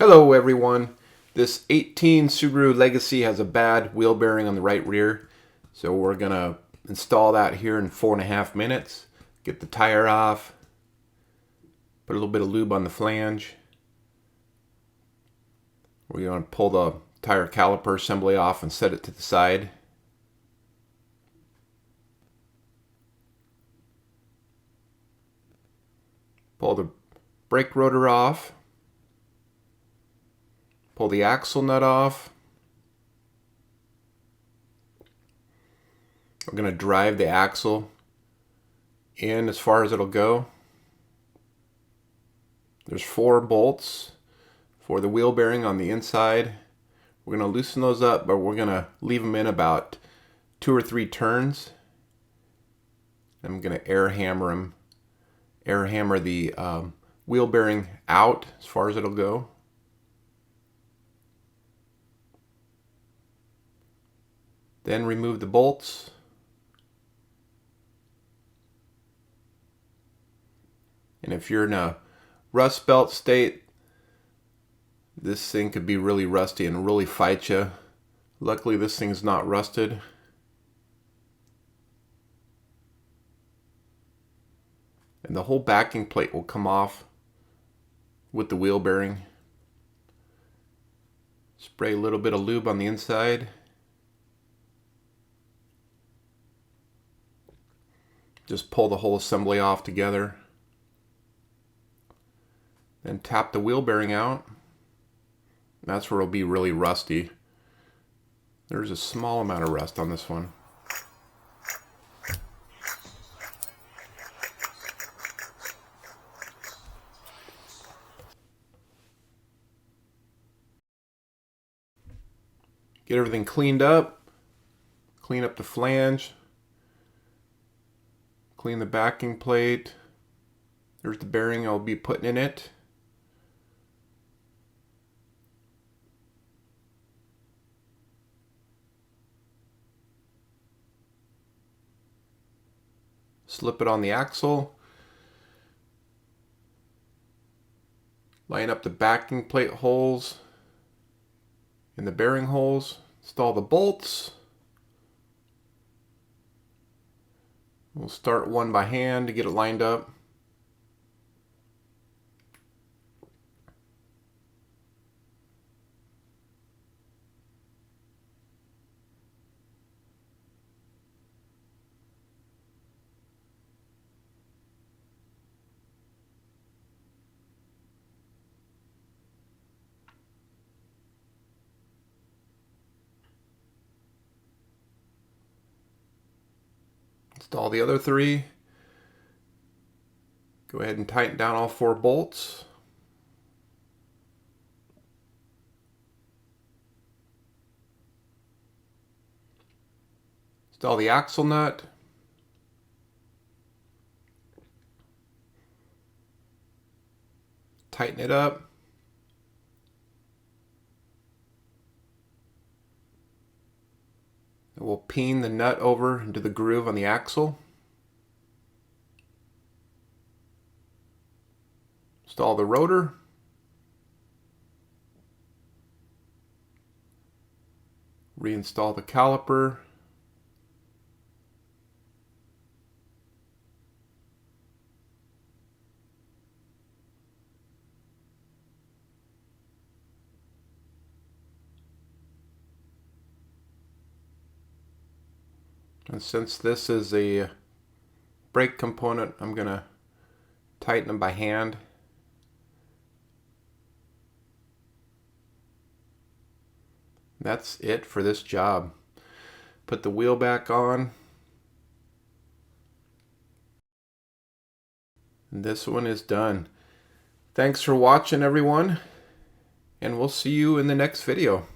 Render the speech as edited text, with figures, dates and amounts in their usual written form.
Hello everyone. This 18 Subaru Legacy has a bad wheel bearing on the right rear. So we're gonna install that here in 4.5 minutes. Get the tire off. Put a little bit of lube on the flange. We're gonna pull the tire caliper assembly off and set it to the side. Pull the brake rotor off. Pull the axle nut off. We're going to drive the axle in as far as it'll go. There's 4 bolts for the wheel bearing on the inside. We're going to loosen those up, but we're going to leave them in about 2 or 3 turns. I'm going to air hammer the wheel bearing out as far as it'll go. Then remove the bolts. And if you're in a rust belt state, this thing could be really rusty and really fight you. Luckily, this thing's not rusted. And the whole backing plate will come off with the wheel bearing. Spray a little bit of lube on the inside. Just pull the whole assembly off together. Then tap the wheel bearing out. That's where it'll be really rusty. There's a small amount of rust on this one. Get everything cleaned up. Clean up the flange. Clean the backing plate. There's the bearing I'll be putting in it. Slip it on the axle. Line up the backing plate holes and the bearing holes. Install the bolts. We'll start one by hand to get it lined up. Install the other 3. Go ahead and tighten down all 4 bolts. Install the axle nut. Tighten it up. And we'll peen the nut over into the groove on the axle. Install the rotor. Reinstall the caliper. And since this is a brake component, I'm going to tighten them by hand. That's it for this job. Put the wheel back on. And this one is done. Thanks for watching, everyone, and we'll see you in the next video.